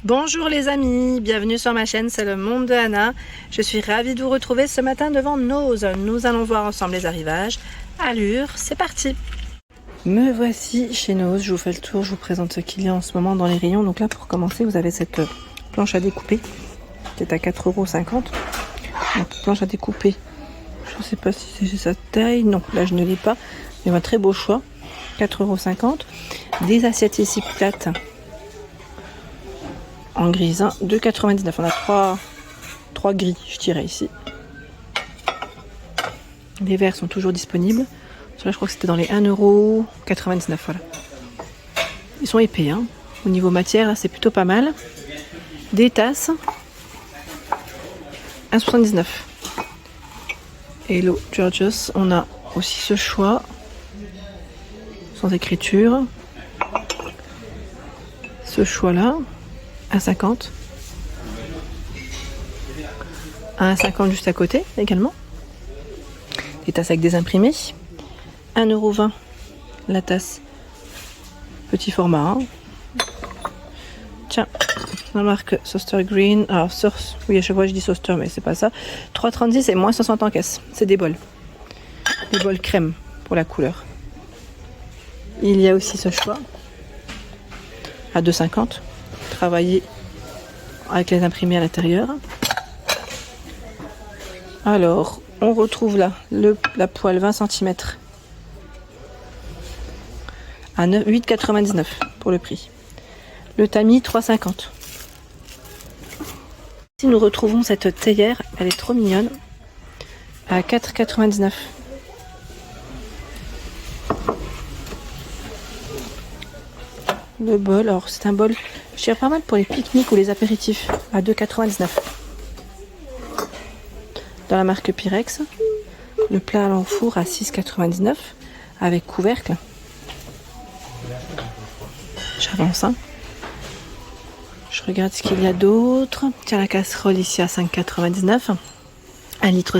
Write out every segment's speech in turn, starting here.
Bonjour les amis, bienvenue sur ma chaîne, c'est le monde de Anna. Je suis ravie de vous retrouver ce matin devant Nose. Nous allons voir ensemble les arrivages. Allure, c'est parti. Me voici chez Nose, je vous fais le tour, je vous présente ce qu'il y a en ce moment dans les rayons. Donc là pour commencer, vous avez cette planche à découper qui est à 4,50 €. Donc planche à découper, je ne sais pas si c'est sa taille, non là je ne l'ai pas. Il y a un très beau choix, 4,50 €. Des assiettes ici plates en grise, 2,99 €. On a trois gris, je dirais ici. Les verres sont toujours disponibles. Celui-là, je crois que c'était dans les 1,99 €. Voilà. Ils sont épais, hein. Au niveau matière, c'est plutôt pas mal. Des tasses, 1,79 €. Hello Georges, on a aussi ce choix, sans écriture. Ce choix-là, 1,50 €. 1,50 € juste à côté également. Des tasses avec des imprimés. 1,20 € la tasse. Petit format. Hein. Tiens, la marque Soster Green. Alors, oui, à chaque fois je dis Soster, mais c'est pas ça. 3,36 € et moins 60 en caisse. C'est des bols. Des bols crème pour la couleur. Il y a aussi ce choix à 2,50 €. Travaillé avec les imprimés à l'intérieur. Alors, on retrouve là la poêle 20 cm à 8,99 € pour le prix. Le tamis 3,50 €. Ici, nous retrouvons cette théière, elle est trop mignonne, à 4,99 €. Le bol, alors c'est un bol, je dirais pas mal pour les pique-niques ou les apéritifs, à 2,99 €. Dans la marque Pyrex. Le plat à l'enfour à 6,99 € avec couvercle. J'avance, hein. Je regarde ce qu'il y a d'autre. Tiens, la casserole ici à 5,99 €. 1,5 litre.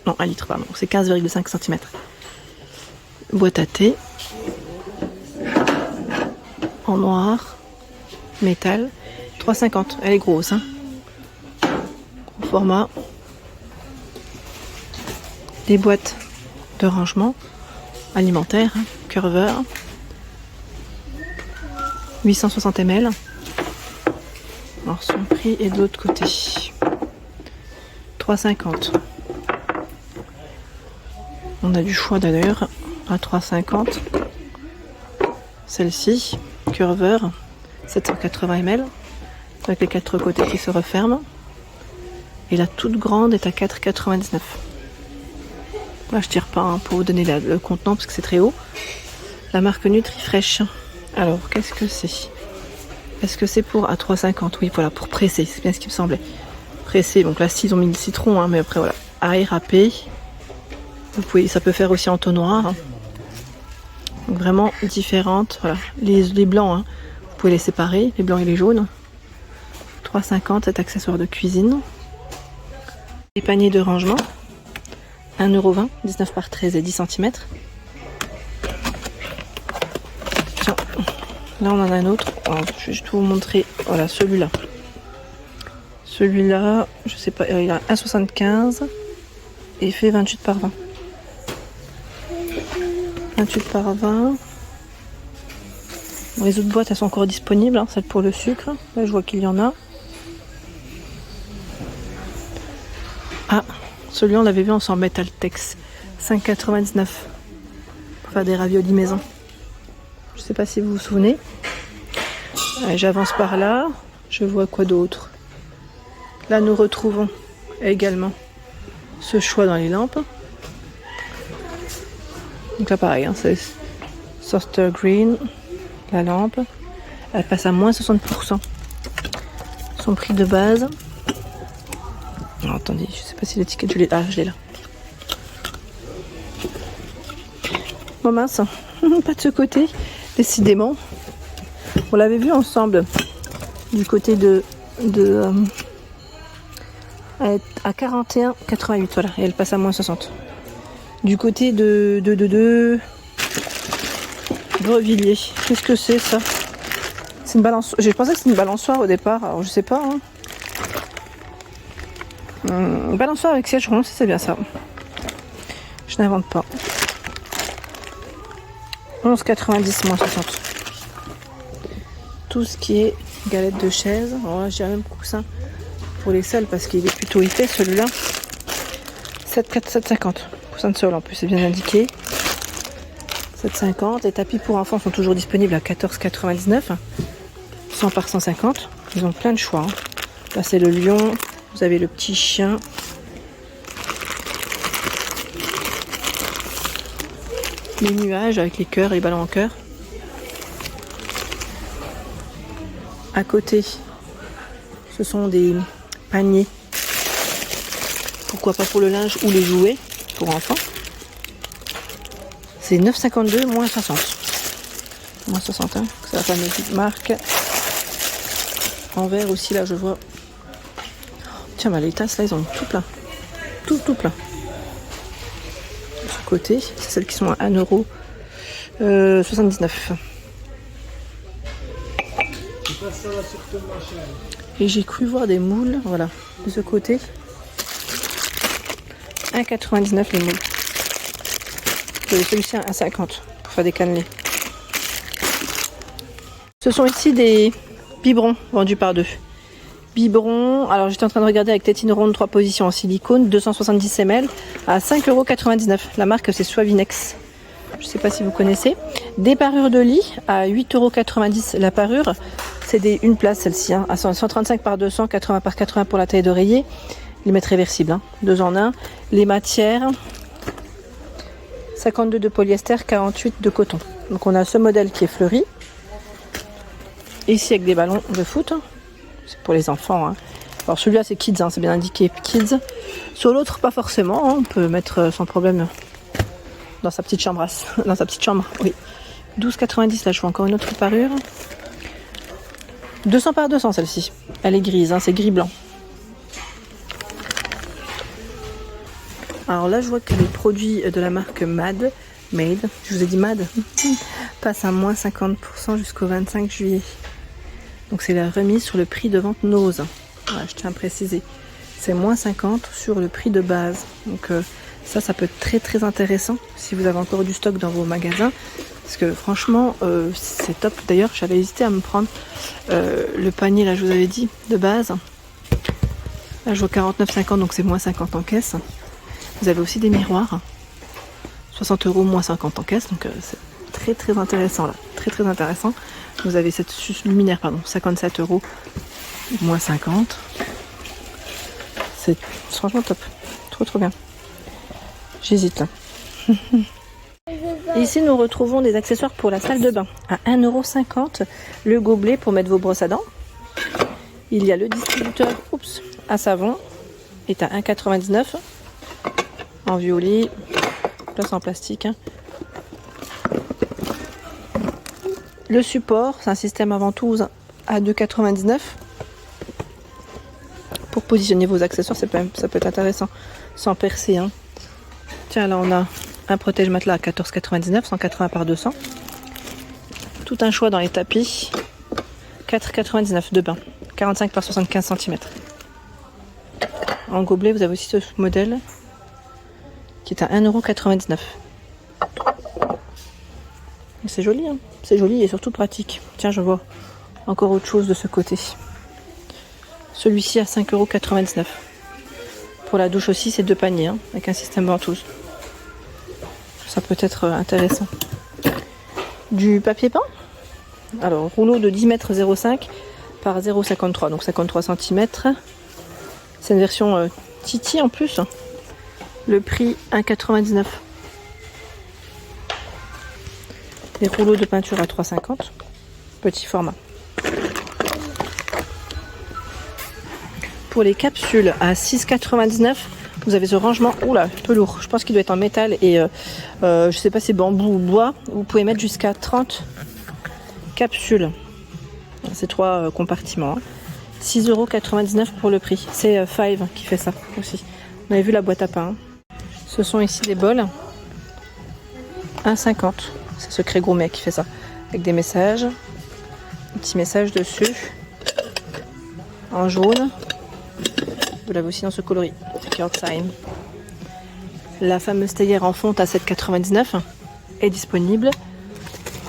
Non, 1 litre, pardon. C'est 15,5 cm. Boîte à thé. En noir. Métal. 3,50 €. Elle est grosse, hein. Gros format. Des boîtes de rangement alimentaire, hein, Curver, 860 ml. Alors son prix est de l'autre côté, 3,50 €. On a du choix d'ailleurs à 3,50 €. Celle-ci, Curver, 780 ml, avec les 4 côtés qui se referment. Et la toute grande est à 4,99 €. Là, je tire pas hein, pour vous donner le contenant parce que c'est très haut. La marque NutriFresh. Alors, qu'est-ce que c'est? Est-ce que c'est pour à 3,50 €? Oui, voilà, pour presser. C'est bien ce qui me semblait. Presser. Donc là, ils ont mis le citron, hein, mais après voilà, à érapper. Vous pouvez, ça peut faire aussi en entonnoir. Hein. Donc vraiment différentes. Voilà, les blancs, hein, vous pouvez les séparer, les blancs et les jaunes. 3,50 € cet accessoire de cuisine. Les paniers de rangement. 1,20 €, 19 par 13 et 10 cm. Tiens, là on en a un autre. Alors, je vais juste vous montrer. Voilà, celui-là. Celui-là, je sais pas, il a 1,75 € et il fait 28 par 20. 28 par 20. Les autres boîtes, elles sont encore disponibles. Hein, celle pour le sucre. Là, je vois qu'il y en a. Ah, celui-là, on l'avait vu, on s'en Metaltex. 5,99 € pour faire des raviolis maison. Je sais pas si vous vous souvenez. Allez, j'avance par là. Je vois quoi d'autre. Là, nous retrouvons également ce choix dans les lampes. Donc là, pareil, hein, c'est Soster Green, la lampe. Elle passe à moins 60%. Son prix de base. Alors, attendez, je sais pas si l'étiquette, je l'ai là. Bon mince, pas de ce côté, décidément. On l'avait vu ensemble du côté à 41,88 €, voilà, et elle passe à moins 60. Du côté de Grevillers, qu'est-ce que c'est ça? C'est une balance. J'ai pensé que c'était une balançoire au départ, alors je sais pas. Hein. Balançoire avec siège rond, si c'est bien ça. Je n'invente pas. 11,90 moins 60. Tout ce qui est galette de chaise. Alors là, j'ai même coussin pour les sols parce qu'il est plutôt épais celui-là. 7,50. Coussin de sol en plus, c'est bien indiqué. 7,50. Les tapis pour enfants sont toujours disponibles à 14,99. 100 par 150. Ils ont plein de choix. Hein. Là, c'est le lion. Vous avez le petit chien. Les nuages avec les cœurs, les ballons en cœur. À côté, ce sont des paniers. Pourquoi pas pour le linge ou les jouets pour enfants. C'est 9,52 moins 60. Moins 60, hein. C'est la fameuse marque. En verre aussi, là, je vois. Tiens, bah, les tasses, là, ils ont tout plein. Tout plein. De ce côté, c'est celles qui sont à 1,79 €. Et j'ai cru voir des moules, voilà, de ce côté. 1,99 € les moules. Et celui-ci à 1,50 € pour faire des cannelés. Ce sont ici des biberons vendus par deux. Biberon, alors j'étais en train de regarder avec tétine ronde 3 positions en silicone, 270 ml à 5,99 €. La marque c'est Suavinex. Je ne sais pas si vous connaissez. Des parures de lit à 8,90 € la parure. C'est une place celle-ci, hein, à 135 par 200, 80 par 80 pour la taille d'oreiller. Les mètres réversibles, hein, 2 en 1. Les matières, 52 de polyester, 48 de coton. Donc on a ce modèle qui est fleuri. Ici avec des ballons de foot. C'est pour les enfants. Hein. Alors celui-là c'est kids, hein, c'est bien indiqué kids. Sur l'autre pas forcément, hein, on peut mettre sans problème dans sa petite chambre. Dans sa petite chambre, oui. 12,90 là, je vois encore une autre parure. 200 par 200 celle-ci. Elle est grise, hein, c'est gris-blanc. Alors là, je vois que les produits de la marque Made, je vous ai dit Made, passent à moins 50% jusqu'au 25 juillet. Donc c'est la remise sur le prix de vente Nose. Voilà, je tiens à préciser. C'est moins 50 sur le prix de base. Donc ça peut être très très intéressant si vous avez encore du stock dans vos magasins. Parce que franchement, c'est top. D'ailleurs, j'avais hésité à me prendre le panier, là je vous avais dit, de base. Là je vois 49,50, donc c'est moins 50 en caisse. Vous avez aussi des miroirs. 60 € moins 50 en caisse, donc c'est très très intéressant là. Très très intéressant. Vous avez cette luminaire, 57 € moins 50. C'est franchement top. Trop bien. J'hésite là. Ici, nous retrouvons des accessoires pour la salle de bain. À 1,50 € le gobelet pour mettre vos brosses à dents. Il y a le distributeur à savon, est à 1,99 € en violet, place en plastique. Hein. Le support, c'est un système à ventouse à 2,99 € pour positionner vos accessoires. Ça peut être intéressant sans percer. Hein. Tiens, là on a un protège matelas à 14,99 €, 180 par 200. Tout un choix dans les tapis. 4,99 € de bain, 45 par 75 cm. En gobelet, vous avez aussi ce modèle qui est à 1,99 €. C'est joli, hein, c'est joli et surtout pratique. Tiens, je vois encore autre chose de ce côté. Celui-ci à 5,99 €. Pour la douche aussi, c'est 2 paniers, hein, avec un système ventouse. Ça peut être intéressant. Du papier peint. Alors, rouleau de 10 mètres 0,5 par 0,53, donc 53 cm. C'est une version Titi en plus. Le prix 1,99 €. Les rouleaux de peinture à 3,50 €. Petit format. Pour les capsules à 6,99 €, vous avez ce rangement, oula, un peu lourd. Je pense qu'il doit être en métal et je sais pas si c'est bambou ou bois. Vous pouvez mettre jusqu'à 30 capsules. C'est 3 compartiments. Hein. 6,99 € pour le prix. C'est Five qui fait ça aussi. On avait vu la boîte à pain. Hein. Ce sont ici des bols. 1,50 €. C'est Secret Gourmet qui fait ça. Avec des messages. Un petit message dessus en jaune. Vous l'avez aussi dans ce coloris. Time. La fameuse théière en fonte à 7,99 est disponible.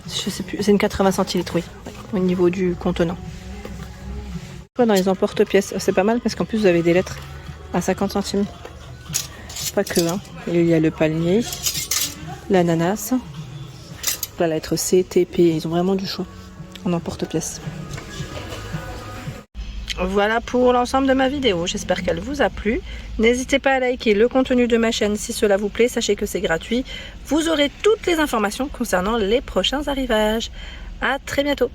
Je sais plus, c'est une 80 centilitres, oui, au niveau du contenant. Dans les emporte-pièces, c'est pas mal parce qu'en plus vous avez des lettres à 50 centimes. Pas que, hein. Il y a le palmier, l'ananas, la lettre C, T, P. Ils ont vraiment du choix en emporte-pièces. Voilà pour l'ensemble de ma vidéo, j'espère qu'elle vous a plu. N'hésitez pas à liker le contenu de ma chaîne si cela vous plaît, sachez que c'est gratuit. Vous aurez toutes les informations concernant les prochains arrivages. À très bientôt.